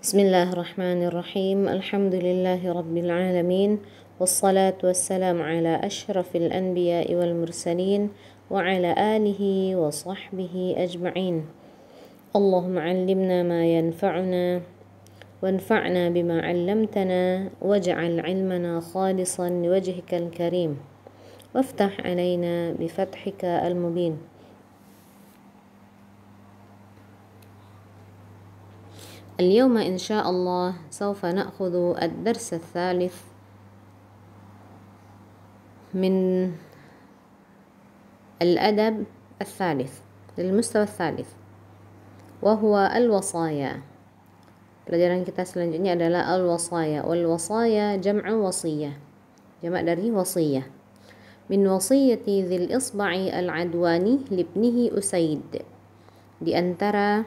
بسم الله الرحمن الرحيم. الحمد لله رب العالمين، والصلاة والسلام على أشرف الأنبياء والمرسلين وعلى آله وصحبه أجمعين. اللهم علمنا ما ينفعنا وانفعنا بما علمتنا، واجعل علمنا خالصا لوجهك الكريم، وافتح علينا بفتحك المبين. اليوم إن شاء الله سوف نأخذ الدرس الثالث من الأدب الثالث للمستوى الثالث، وهو الوصايا. Pelajaran kita selanjutnya adalah al-wasaya. Wal-wasaya jam'u wasiyah, jamak dari wasiyah. Min wasiyati dzil isba'i al-adwani libnihi Usaid. Di antara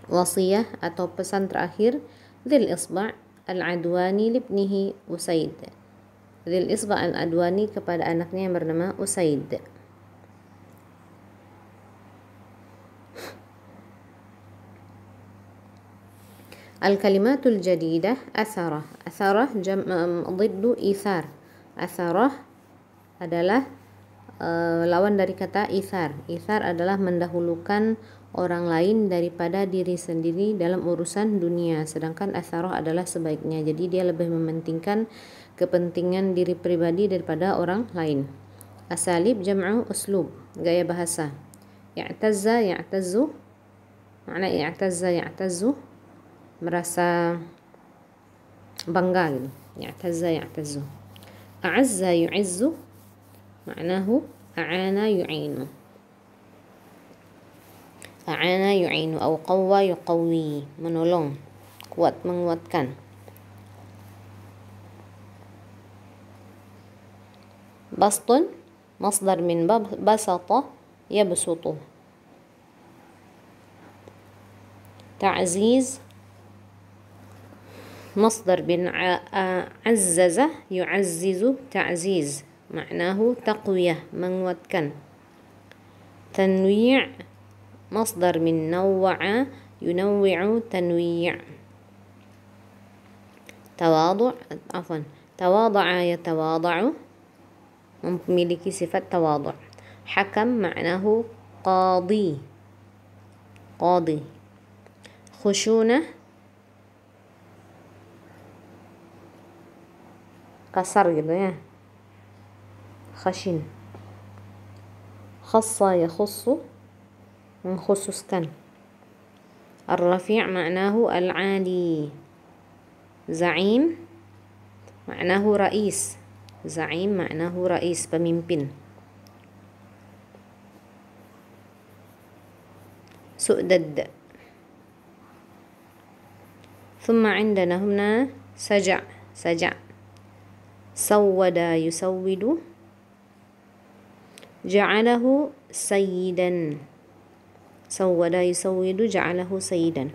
wasiyah atau pesan terakhir dzil isba' al-adwani libnihi Usaid. Dzil isba' al-adwani kepada anaknya yang bernama Usaid. Al-kalimatul jadidah atharah. Atharah ضد ithar. Atharah adalah lawan dari kata ithar. Ithar adalah mendahulukan orang lain daripada diri sendiri dalam urusan dunia, sedangkan atharah adalah sebaiknya. Jadi dia lebih mementingkan kepentingan diri pribadi daripada orang lain. Asalib jam'u uslub, gaya bahasa. Ya'tazza ya'tazzu, makna i'tazza ya'tazzu, merasa bangga gitu. Ya'tazza ya'tazzu. A'azza yu'izzu, maknahu a'ana yu'inu. A'ana yu'inu atau qawwa yuqawwi, menolong, kuat, menguatkan. Bastun masdar min basata yabsutu. Ta'ziz مصدر من عزز يعزز تعزيز، معناه تقوية، menguatkan. تنويع مصدر من نوع ينوع تنويع. تواضع يتواضع، memiliki sifat tawadhu'. Hakam معناه قاضي. خشونة kasar gitu ya, khashin. Khassa yakhussu, mengkhususkan. Ar-rafi' ma'nahu al-'ali. Za'im ma'nahu rais. Za'im ma'nahu rais, pemimpin. Su'dad. ثم عندنا هنا سجع. سود يسود، جعله سيدا. سود يسود جعله سيدا.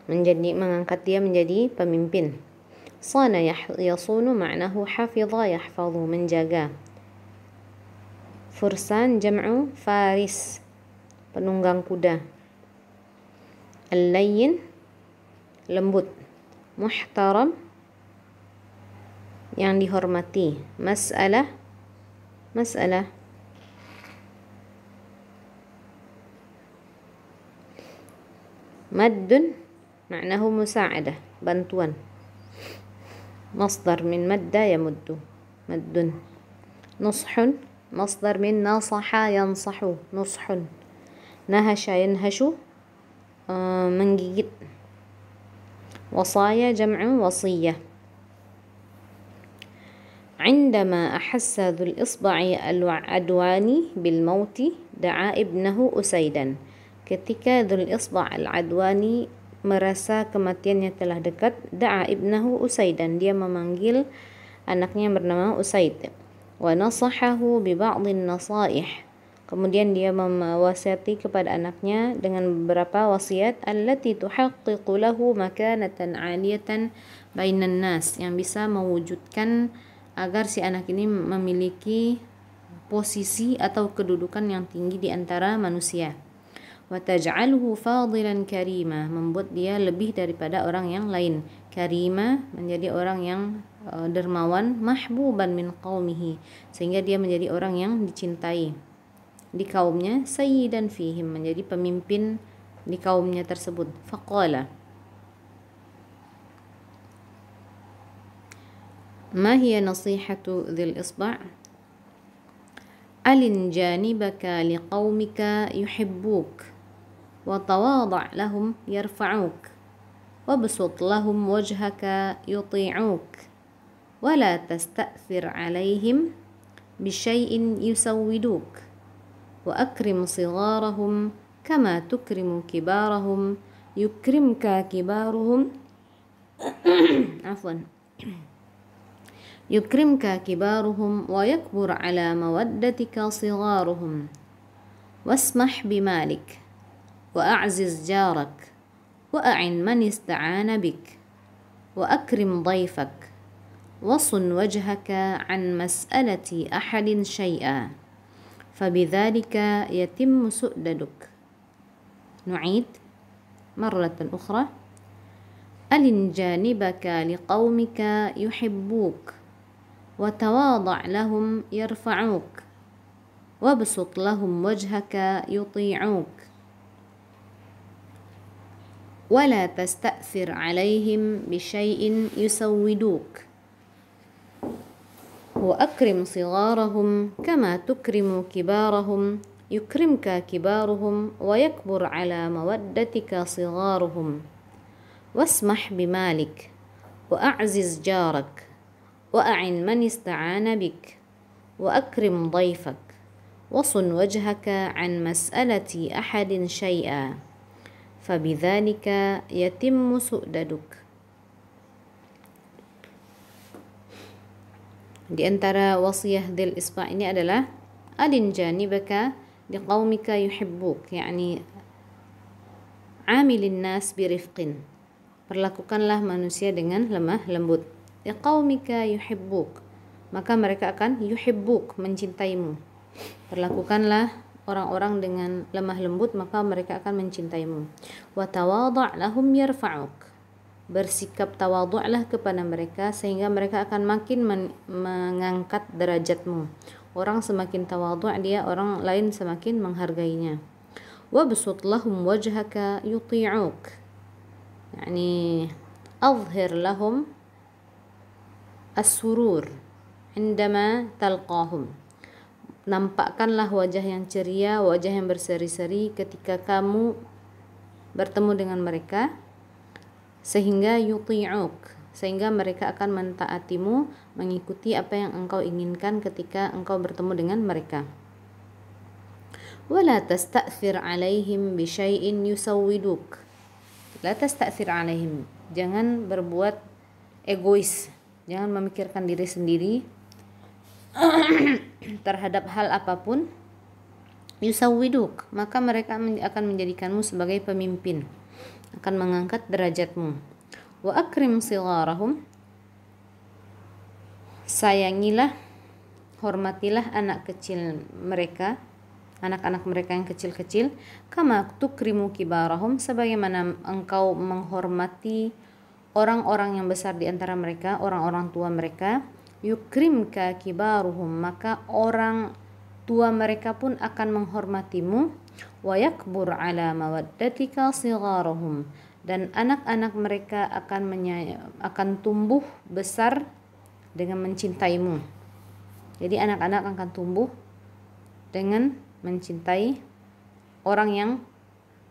mengangkat dia menjadi pemimpin. Sana yasunu ma'nahu hafidha yahfadhu, menjaga. Fursan jam'u faris, penunggang kuda. Al-layyin, lembut. Muhtaram, yang dihormati. Mas'alah maddun ma'nahu musa'adah, bantuan. Masdar min madda yamuddu, maddun. Nushun masdar min nasaha yansahu, nushun. Nahasha yanhashu, menggigit. Wasaya jam'u wasiyah. عندما أحس ذو الإصبع العدواني بالموت دعا ابنه أسيدا. Ketika Dzul Isba' al-Adwani merasa kematiannya telah dekat, da'a ibnahu Usaidan, dia memanggil anaknya yang bernama Usaid. Wa nasahahu bi ba'dhin nasaih, kemudian dia mewasiati kepada anaknya dengan beberapa wasiat. Allati tuhaqqiqu lahu makanatan 'aliyatan bainan nas, yang bisa mewujudkan agar si anak ini memiliki posisi atau kedudukan yang tinggi di antara manusia. Wa taj'aluhu fadilan karima, membuat dia lebih daripada orang yang lain. Karima menjadi orang yang dermawan, mahbuban min qaumihi, sehingga dia menjadi orang yang dicintai di kaumnya, sayyidan fihim, menjadi pemimpin di kaumnya tersebut. Faqala, ma hiya nasihatu dhil isba'? Alin janibaka liqaumika yuhibbuk wa tawadha' lahum yarfa'uk wabsut lahum wajhaka yuti'uk wa la tasta'thir 'alaihim bisyai'in yusawwiduk wa akrim sigharahum kama tukrimu kibarahum yukrimka kibaruhum afwan yukrimka kibaruhum wa yakbur ala mawaddatika sigharuhum wasmah bimalik wa a'ziz jarak wa a'in man ista'ana bik wa akrim dayfak wasun wajhaka an mas'alati ahadin syai'a fabidhalika yatimmu su'daduk. Nu'id marratan ukhra. Alin janibaka liqaumika yuhibbuk وتواضع لهم يرفعوك وابسط لهم وجهك يطيعوك ولا تستأثر عليهم بشيء يسودوك وأكرم صغارهم كما تكرم كبارهم يكرمك كبارهم ويكبر على مودتك صغارهم واسمح بمالك وأعزز جارك وأعن من استعان بك وأكرم ضيفك وصن وجهك عن مسألة أحد شيئا فبذلك يتم سؤددك. Di antara wasiyah dzil isba' ini adalah alin janibaka liqaumika yuhibbuk, yakni amilin nas birifqin, perlakukanlah manusia dengan lemah lembut. Liqaumika yuhibbuk, maka mereka akan yuhibbuk, mencintaimu. Perlakukanlah orang-orang dengan lemah lembut, maka mereka akan mencintaimu. Wa tawadha' lahum yarfa'uk, bersikap tawadhu'lah kepada mereka sehingga mereka akan makin mengangkat derajatmu. Orang semakin tawadhu' dia, orang lain semakin menghargainya. Wa basut lahum wajhaka yuti'uk, yani azhir lahum as-surur indama talqahum, nampakkanlah wajah yang ceria, wajah yang berseri-seri ketika kamu bertemu dengan mereka, sehingga yuti'uk, sehingga mereka akan mentaatimu, mengikuti apa yang engkau inginkan ketika engkau bertemu dengan mereka. Wala tasta'thir 'alaihim bi syai'in yusawwiduk, la tasta'thir 'alaihim, jangan berbuat egois, jangan memikirkan diri sendiri terhadap hal apapun. Yusawwiduk, maka mereka akan menjadikanmu sebagai pemimpin, akan mengangkat derajatmu. Wa akrim sigharahum, sayangilah, hormatilah anak kecil mereka, anak-anak mereka yang kecil-kecil. Kama tukrimu kibarahum, sebagaimana engkau menghormati orang-orang yang besar di antara mereka, orang-orang tua mereka. Yukrimka kibaruhum, maka orang tua mereka pun akan menghormatimu. Wa yakbur ala mawaddatika sigharuhum, dan anak-anak mereka akan tumbuh besar dengan mencintaimu. Jadi anak-anak akan tumbuh dengan mencintai orang yang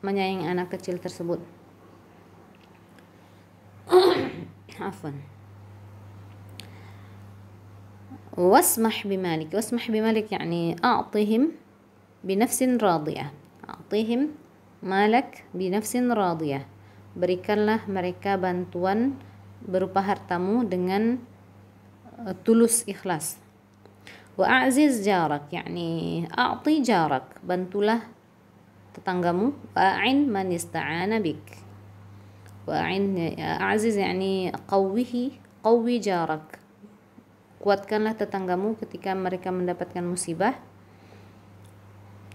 menyayangi anak kecil tersebut. Afwan. Wasmah bimalik. Wasmah bimalik yani a'tihim binafsin radiyah. A'tihim malak binafsin radiyah. Berikanlah mereka bantuan berupa hartamu dengan tulus ikhlas. Wa a'ziz jarak, yani a'ti jarak, bantulah tetanggamu. Wa a'in man ista'ana bik. وأعن أعزز يعني قوي جارك، kuatkanlah tetanggamu ketika mereka mendapatkan musibah.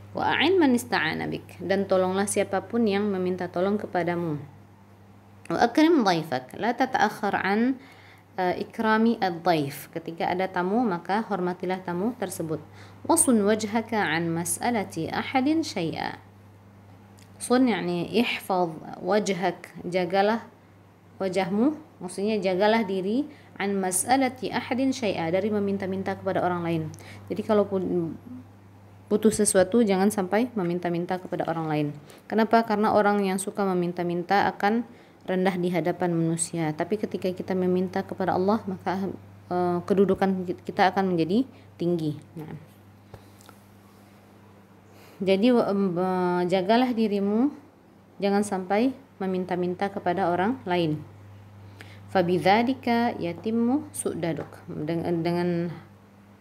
Wa a'in man ista'ana bik, dan tolonglah siapapun yang meminta tolong kepadamu. Wa akrim dhaifak, la tata'akhkhar an ikrami ad-dhaif, ketika ada tamu maka hormatilah tamu tersebut. Wasun wajhaka an mas'alati ahadin syai'a. Sun yani ihfaz wajhak, jagalah wajahmu, maksudnya jagalah diri an mas'alati ahadin syai'a, dari meminta-minta kepada orang lain. Jadi kalau butuh sesuatu jangan sampai meminta-minta kepada orang lain. Kenapa? Karena orang yang suka meminta-minta akan rendah di hadapan manusia. Tapi ketika kita meminta kepada Allah, maka kedudukan kita akan menjadi tinggi. Nah. Jadi jagalah dirimu, jangan sampai meminta-minta kepada orang lain. Fabidzalika yatimmu su'daduk. Dengan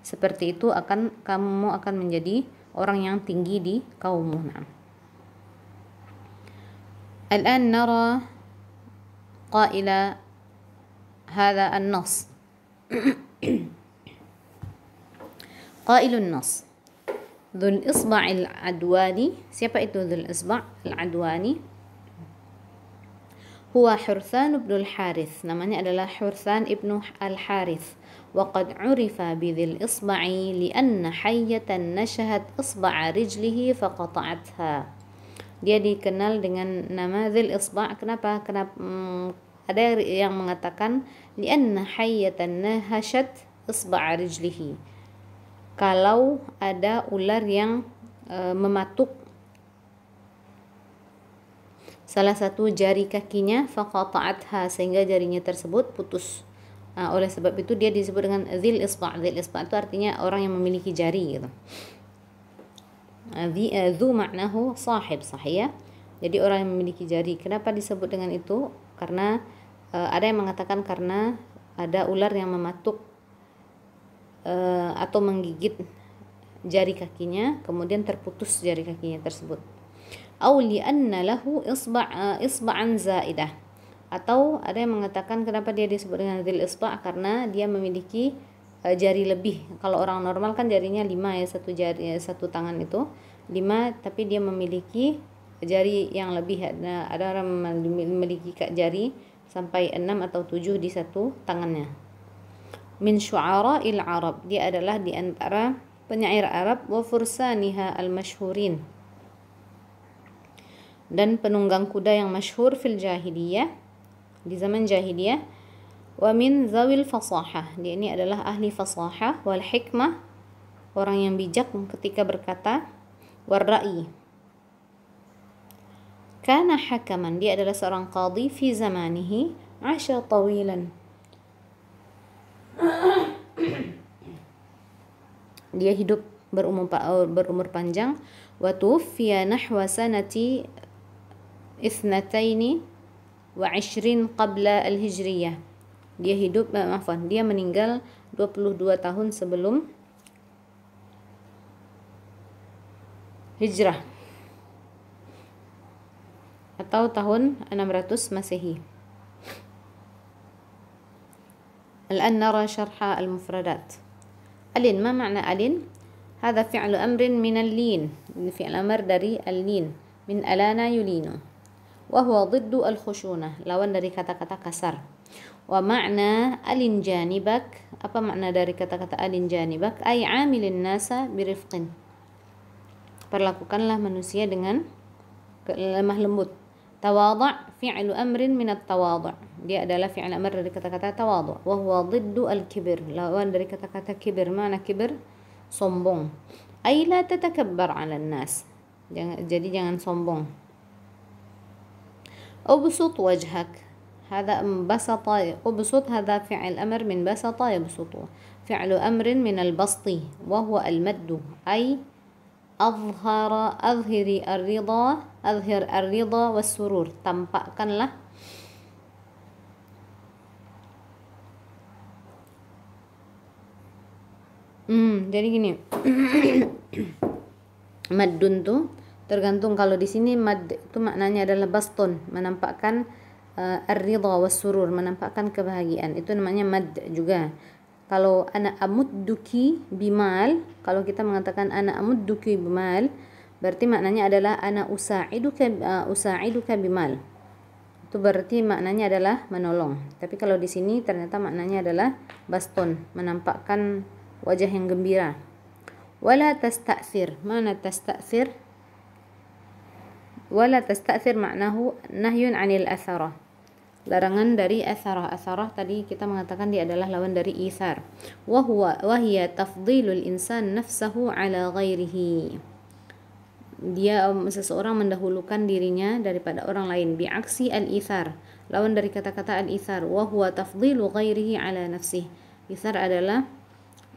seperti itu kamu akan menjadi orang yang tinggi di kaummu. Al-an nara qaila hadha an-nas. Qailun nas. Dzul Isba' al-Adwani. Siapa itu Dzul Isba' al-Adwani? Huwa Hurthan ibn al-Harith. Namanya adalah Hurthan ibn al-Harith. وقد عرف بذي الإصبع لأن حية نشهت إصبع رجله فقطعتها. Dia dikenal dengan nama Dzil Isba'. Kenapa? Ada yang mengatakan li'anna hayyatan nahashat isba' rijlihi. Kalau ada ular yang mematuk salah satu jari kakinya, faqata'atha, sehingga jarinya tersebut putus. Oleh sebab itu dia disebut dengan Dzil Isba'. Dzil Isba' itu artinya orang yang memiliki jari gitu. Dzu maknahu sahib, sahih. Jadi orang yang memiliki jari. Kenapa disebut dengan itu? Karena ada yang mengatakan karena ada ular yang mematuk atau menggigit jari kakinya, kemudian terputus jari kakinya tersebut. Au li'anna lahu isba'an zaidah. Atau ada yang mengatakan kenapa dia disebut dengan Dzil Isba' karena dia memiliki jari lebih. Kalau orang normal kan jarinya 5 ya, satu jari, satu tangan itu 5, tapi dia memiliki jari yang lebih. Ada orang memiliki jari sampai 6 atau 7 di satu tangannya. Min syu'ara'il Arab, dia adalah di antara penyair Arab, wa fursaniha al-masyhurin, dan penunggang kuda yang masyhur fil jahiliyah, di zaman jahiliyah. Wa min zawil fasahah, dia ini adalah ahli fasahah, wal hikmah, orang yang bijak ketika berkata, war ra'i. Kana hakaman, dia adalah seorang qadhi fi zamanihi, asha tawilan. Dia hidup berumur panjang. Wa tuwfiya nahwa sanati 22 qabla al-hijriyah. Dia meninggal 22 tahun sebelum hijrah atau tahun 600 Masehi. Al-an nara syarha al-mufradat. Alin, ma makna alin? Hadha fi'lu amrin min al-lin. Fi'l amr dari al-lin, min alana yulinu. Wa huwa dhiddu al-khushunah, lawan dari kata-kata kasar. Wa makna alin janibak, apa makna dari kata-kata alin janibak? Ay amilin nasa birifqin, perlakukanlah manusia dengan lemah lembut. Tawadhu' fi'lu amrin min at-tawadhu', dia adalah fi'il amr dari kata-kata tawadhu'. Wa huwa dhiddu al-kibr, lawan dari kata-kata kibir. Mana kibir? Sombong. Ay la tatakabbar 'ala an-nas, jadi jangan sombong. Ubsut wajhak, hadha basata. Ubsut hadha fi'il amr min basata yabsutu, fi'lu amrin min al-basti wa huwa al-maddu, ay azhir ar-ridha was-surur, tampakkanlah jadi gini. Maddun tuh tergantung, kalau di sini mad itu maknanya adalah baston, menampakkan ar-ridha was-surur, menampakkan kebahagiaan, itu namanya mad juga. Kalau ana amudduki bimal, kalau kita mengatakan ana amudduki bimal, berarti maknanya adalah ana usaiduka bimal. Itu berarti maknanya adalah menolong. Tapi kalau di sini ternyata maknanya adalah baston, menampakkan wajah yang gembira. Wala tasta'thir. Mana tasta'thir? Wala tasta'thir maknahu nahyun 'anil atharah. Larangan dari atharah. Atharah tadi kita mengatakan dia adalah lawan dari ithar. Wa hiya tafdhilul insan nafsahu 'ala ghairihi. Dia seseorang mendahulukan dirinya daripada orang lain. Bi'aksi al-ithar. Lawan dari kata-kata al-ithar. Wa huwa tafdhilu ghairihi 'ala nafsihi. Ithar adalah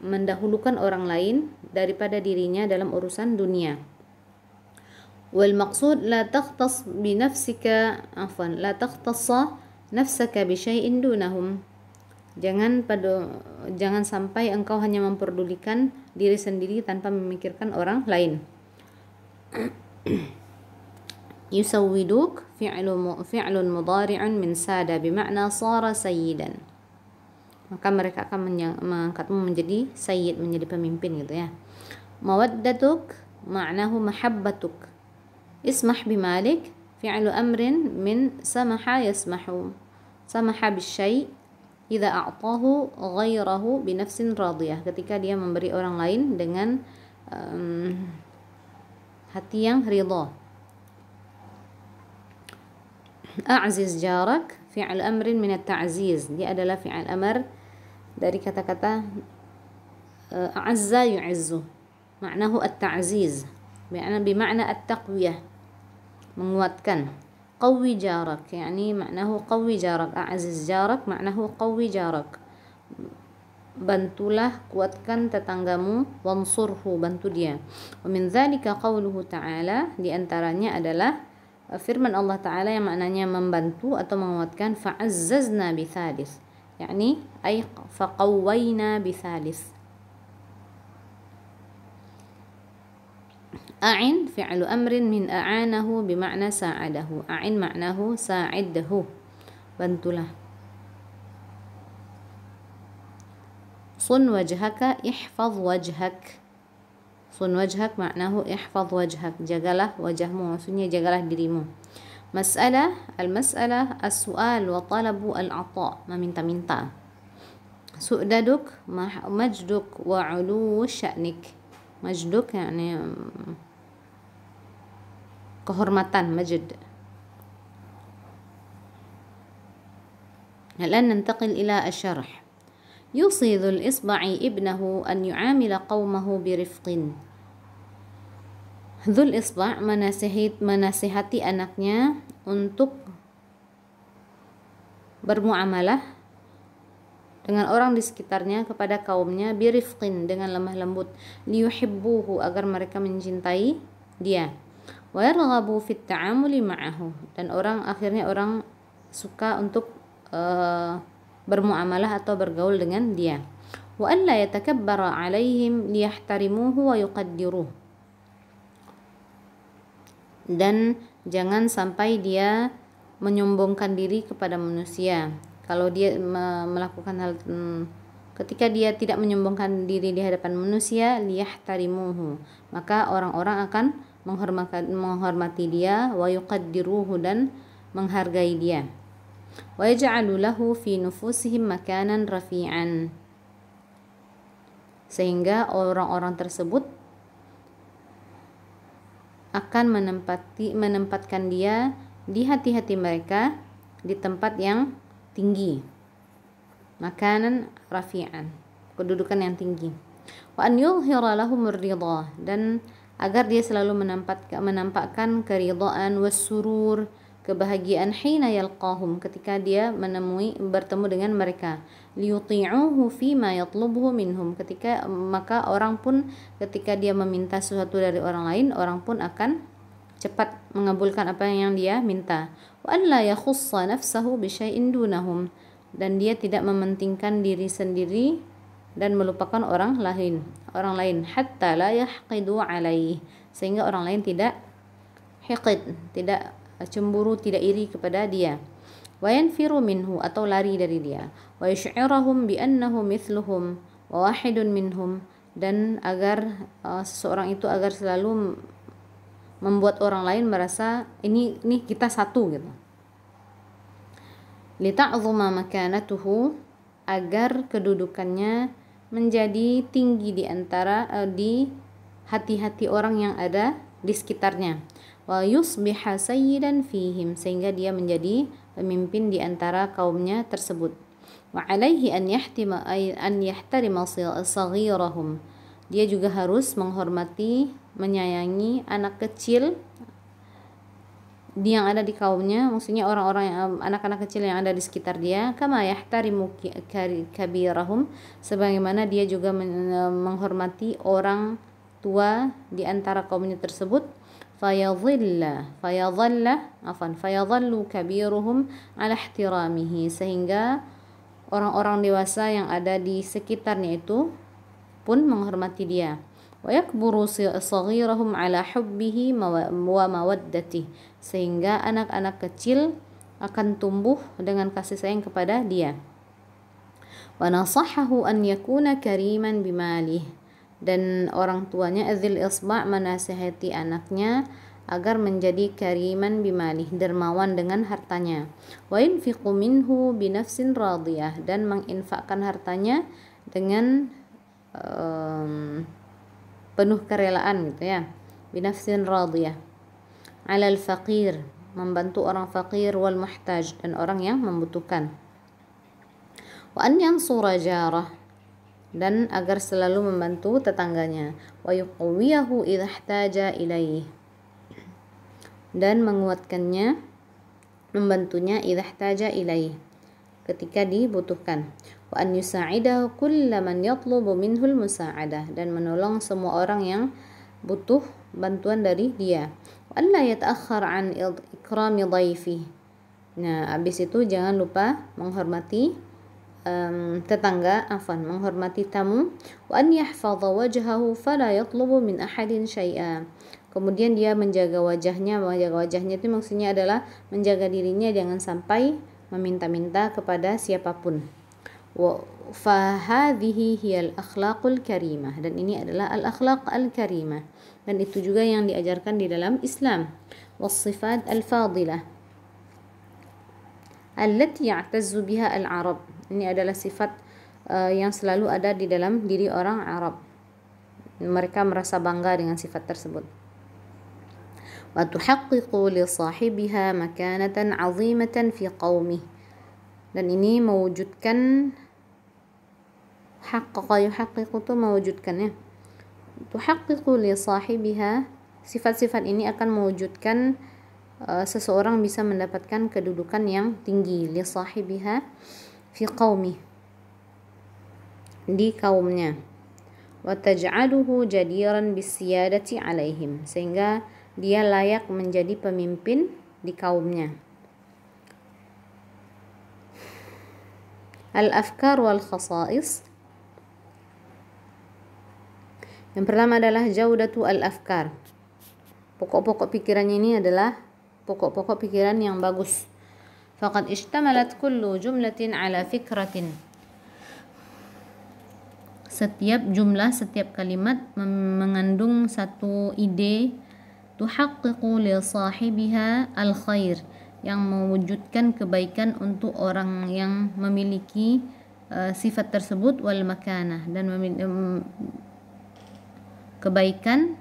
mendahulukan orang lain daripada dirinya dalam urusan dunia. Wal maqsud la takhtas bi nafsika la takhtassa nafsaka bi syai'in dunahum. Jangan sampai engkau hanya memperdulikan diri sendiri tanpa memikirkan orang lain. Yusawwiduk fi'lun mudhari'un min sada bima'na sara sayyidan. Maka mereka akan mengangkatmu menjadi sayyid, menjadi pemimpin gitu ya. Mawaddatuk ma'nahu mahabbatuk. Ismah bimalik fi'lu amrin min samaha yasmahu. Samaha bisyai' idza a'tahu ghairahu binafsin radiyah. Ketika dia memberi orang lain dengan hati yang ridha. A'ziz jarak fi'l amrin min at-ta'ziz. Dia adalah fi'l amr dari kata-kata a'azza yu'izzu. Maknahu at-ta'ziz. Bima'na at-taqwiyah. Menguatkan. Qawwi jarak, yani maknahu qawwi jarak. A'ziz jarak maknahu qawwi jarak. Bantulah, kuatkan tetanggamu, wansurhu, bantu dia. Wa min dzalika qauluhu ta'ala, di antaranya adalah firman Allah Ta'ala yang maknanya membantu atau menguatkan, fa'azzazna bithalith, yakni ay faqawwayna bithalith. A'in fi'lu amrin min a'anahu bima'na sa'adahu. A'in maknahu sa'idhu, bantulah. Sun wajhaka ihfaz wajhak. Sun wajhak maknahu ihfaz wajhak, jagalah wajahmu, maksudnya jagalah dirimu. Mas'alah, al-mas'alah as-su'al wa talabu al-'ata, meminta-minta. Su'daduk majduk wa 'ulu sya'nik. Majduk yakni kehormatan, majd. Al'an nantaqil ila asy-syarh. Yusi dhul isba'i ibnahu an yu'amila qawmahu birifqin. Dhul isba' menasihati anaknya untuk bermuamalah dengan orang di sekitarnya kepada kaumnya birifqin, dengan lemah lembut, liyuhibbuhu, agar mereka mencintai dia, wa yarghabu fit ta'amuli ma'ahu, dan akhirnya orang suka untuk bermuamalah atau bergaul dengan dia. Wa an la yatakabbara 'alaihim liyahtarimuhu wa yuqaddiruhu, dan jangan sampai dia menyombongkan diri kepada manusia. Kalau dia melakukan hal ketika dia tidak menyombongkan diri di hadapan manusia, liyahtarimuhu, maka orang-orang akan menghormati dia, wa yuqaddiruhu, dan menghargai dia. Wa yaj'alu lahu fi nufusihim makanan rafi'an, sehingga orang-orang tersebut akan menempatkan dia di hati-hati mereka di tempat yang tinggi. Makanan rafi'an, kedudukan yang tinggi. Wa an yuzhira lahumur ridha, dan agar dia selalu menampakkan keridhaan, wassurur, kebahagiaan, hina yalqahum, ketika dia bertemu dengan mereka, liyuti'uhu fima yatlubuhu minhum, maka orang pun ketika dia meminta sesuatu dari orang lain, orang pun akan cepat mengabulkan apa yang dia minta. Wa an la yakhussa nafsahu bi syai'in dunahum, dan dia tidak mementingkan diri sendiri dan melupakan orang lain, hatta la yahqidu alaih, sehingga orang lain tidak hiqid, tidak cemburu, tidak iri kepada dia. wa yanfiru minhu, atau lari dari dia, wa yush'irahum bi annahu mithluhum wa wahidun minhum, dan agar seseorang itu agar selalu membuat orang lain merasa ini kita satu gitu. Lita'zuma makanatuhu, agar kedudukannya menjadi tinggi di antara di hati-hati orang yang ada di sekitarnya. Wa yusbiha sayyidan fihim, sehingga dia menjadi pemimpin di antara kaumnya tersebut. Wa alaihi an yahtarima saghirahum, dia juga harus menghormati, menyayangi anak kecil yang ada di kaumnya, maksudnya orang-orang anak-anak kecil yang ada di sekitar dia. Kama yahtarimu kabirahum, sebagaimana dia juga menghormati orang tua di antara kaumnya tersebut. Fayadhallu kabiruhum ala ihtiramihi, sehingga orang-orang dewasa yang ada di sekitarnya itu pun menghormati dia. Wa yakburu saghirahum ala hubbihi wa mawaddatihi, sehingga anak-anak kecil akan tumbuh dengan kasih sayang kepada dia. Wa nasahahu an yakuna kariman bimalih, dan orang tuanya adzil isba' menasihati anaknya agar menjadi kariman bimalih, dermawan dengan hartanya. Wa yunfiqu minhu binafsin radiyah, dan menginfakkan hartanya dengan penuh kerelaan gitu ya, binafsin radiyah, alal faqir, membantu orang fakir, wal muhtaj, dan orang yang membutuhkan. Wa an yansura jarah, dan agar selalu membantu tetangganya. Wa yuqwiyahu idza ihtaja ilaih, dan menguatkannya, membantunya idza ihtaja ilaih, ketika dibutuhkan. Wa an yusa'idahu kullaman yatlubu minhul musa'adah, dan menolong semua orang yang butuh bantuan dari dia. Wa an la yata'akhkhar an ikrami dhaifi, nah habis itu jangan lupa menghormati menghormati tamu. Wa an yahfadha wajhahu fala yatlubu min ahadin syai'a, kemudian dia menjaga wajahnya itu maksudnya adalah menjaga dirinya, jangan sampai meminta-minta kepada siapapun. Wa fahadhihi hiyal akhlaqul karimah, dan ini adalah al-akhlaq al-karimah, dan itu juga yang diajarkan di dalam Islam. Was sifat al-fadilah allati ya'tazzu biha al-arab, ini adalah sifat yang selalu ada di dalam diri orang Arab, mereka merasa bangga dengan sifat tersebut. Wa tuhaqqiqu li sahibiha makanatan 'azimatan fi qaumih, dan ini mewujudkan yuhaqqiqu itu mewujudkannya. Tuhaqqiqu li sahibiha, sifat-sifat ini akan mewujudkan seseorang bisa mendapatkan kedudukan yang tinggi, li sahibiha fi qaumih, di kaumnya. Wa taj'aluhu jadiran bisiyadati 'alaihim, sehingga dia layak menjadi pemimpin di kaumnya. Al-afkar wal khasa'is, yang pertama adalah jaudatu al-afkar, pokok-pokok pikirannya ini adalah pokok-pokok pikiran yang bagus. Faqad ishtamalat kullu jumlatin ala fikratin, setiap jumlah, setiap kalimat mengandung satu ide. Tuhaqqiqu li sahibiha al-khair, yang mewujudkan kebaikan untuk orang yang memiliki sifat tersebut, wal makanah, dan kebaikan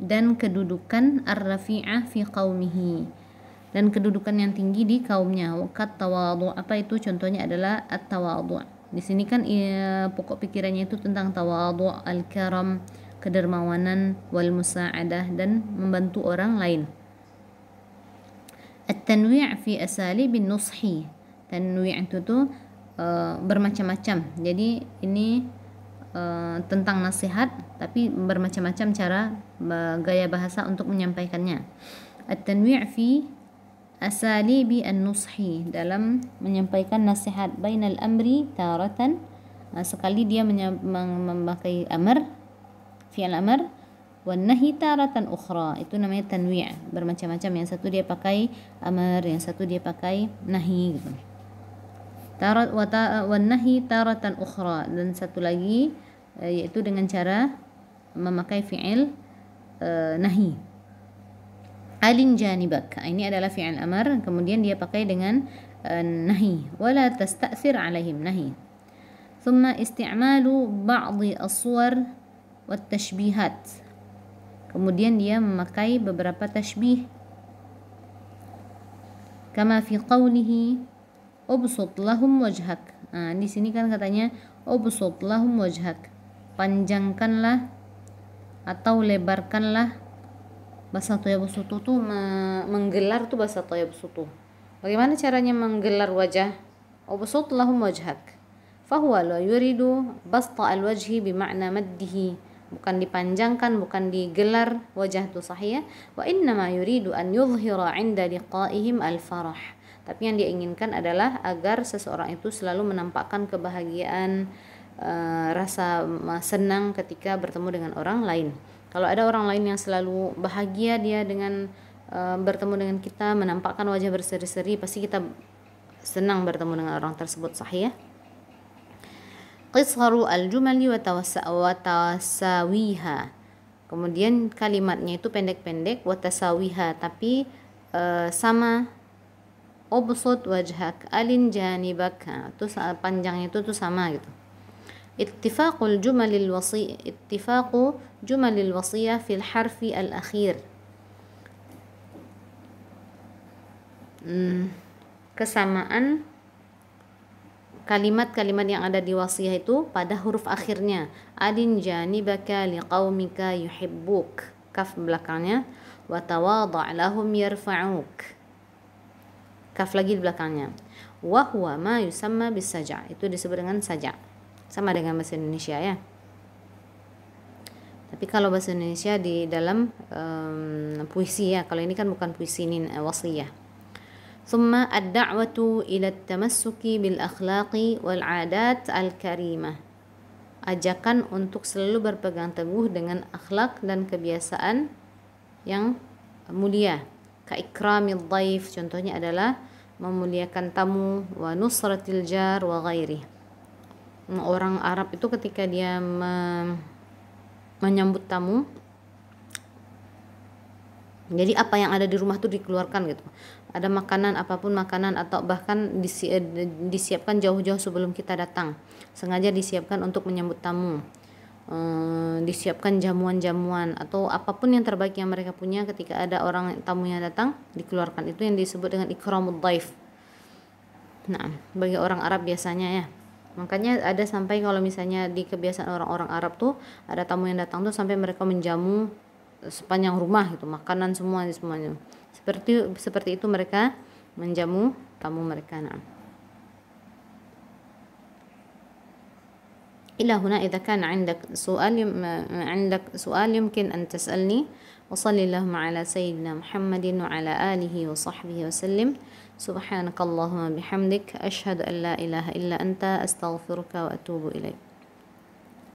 dan kedudukan, ar-rafi'ah fi qaumihi, dan kedudukan yang tinggi di kaumnya. Waqat tawadhu, apa itu contohnya adalah at-tawadhu. Di sini kan pokok pikirannya itu tentang tawadhu, al-karam, kedermawanan, wal musa'adah, dan membantu orang lain. At-tanwi' fi asalibin nushi, tanwi' itu tuh bermacam-macam. Jadi ini tentang nasihat, tapi bermacam-macam cara gaya bahasa untuk menyampaikannya. At-tanwi' fi asalibi an-nushi, dalam menyampaikan nasihat. Bainal amri taratan, sekali dia memakai amr, fi'il amr, Wan nahi taratan ukhra, itu namanya tanwi', bermacam-macam. Yang satu dia pakai amar, yang satu dia pakai nahi gitu. Wan nahi taratan ukhra, dan satu lagi yaitu dengan cara memakai fi'il nahi. Alin janibak, ini adalah fi'il amar, kemudian dia pakai dengan nahi. Wala tasta'thir alaihim, nahi. Thumma isti'malu ba'dhi as-suwar wat tashbihat, kemudian dia memakai beberapa tashbih, kama fi qawlihi ubsut lahum wajhak. Nah, di sini kan katanya ubsut lahum wajhak, panjangkanlah atau lebarkanlah. Basata yabsutu tuh menggelar tuh basata yabsutu. Bagaimana caranya menggelar wajah? Ubsut lahum wajhak. Fahuwa la yuridu basta al-wajhi bima'na maddihi, bukan dipanjangkan, bukan digelar wajah itu sahih, wa innama yuridu an yuzhira 'inda liqa'ihim al-farah, tapi yang dia inginkan adalah agar seseorang itu selalu menampakkan kebahagiaan, rasa senang ketika bertemu dengan orang lain. Kalau ada orang lain yang selalu bahagia dia dengan bertemu dengan kita, menampakkan wajah berseri-seri, pasti kita senang bertemu dengan orang tersebut, sahih ya. Qisharu al-jumali wa tasawiha, kemudian kalimatnya itu pendek-pendek, wa tasawiha, tapi sama. Ubsut wajhak, alin janibak, itu panjangnya itu tuh sama gitu. Ittifaqu jumalil wasiyah fil harfi al-akhir, kesamaan kalimat-kalimat yang ada di wasiyah itu pada huruf akhirnya. Adin janibaka liqaumika yuhibbuk, kaf belakangnya, wa tawadha' lahum yarfa'uk, kaf lagi di belakangnya. Wa huwa ma yusamma bisaja', itu disebut dengan saja', sama dengan bahasa Indonesia ya. Tapi kalau bahasa Indonesia di dalam puisi ya, kalau ini kan bukan puisi, ini wasiyah. Thumma ad-da'watu ila at-tamassuki bil akhlaqi wal 'adat al-karimah, ajakan untuk selalu berpegang teguh dengan akhlak dan kebiasaan yang mulia. Ka ikramid dhaif, contohnya adalah memuliakan tamu, wa nusratil jar wa ghairi. Orang Arab itu ketika dia menyambut tamu, jadi apa yang ada di rumah itu dikeluarkan gitu. Ada makanan, apapun makanan, atau bahkan disiapkan jauh-jauh sebelum kita datang, sengaja disiapkan untuk menyambut tamu. Disiapkan jamuan-jamuan atau apapun yang terbaik yang mereka punya ketika ada orang tamunya datang, dikeluarkan. Itu yang disebut dengan ikramud dhaif. Nah, bagi orang Arab biasanya ya. Makanya ada sampai kalau misalnya di kebiasaan orang-orang Arab tuh ada tamu yang datang tuh sampai mereka menjamu sepanjang rumah gitu, makanan semuanya. Seperti itu mereka menjamu tamu mereka. Nah. إلى هنا إذا كان عندك سؤال يمكن أن تسألني، وصلي اللهم على سيدنا محمد وعلى آله وصحبه وسلم. سبحانك اللهم بحمدك، أشهد أن لا إله إلا أنت، أستغفرك وأتوب إليك.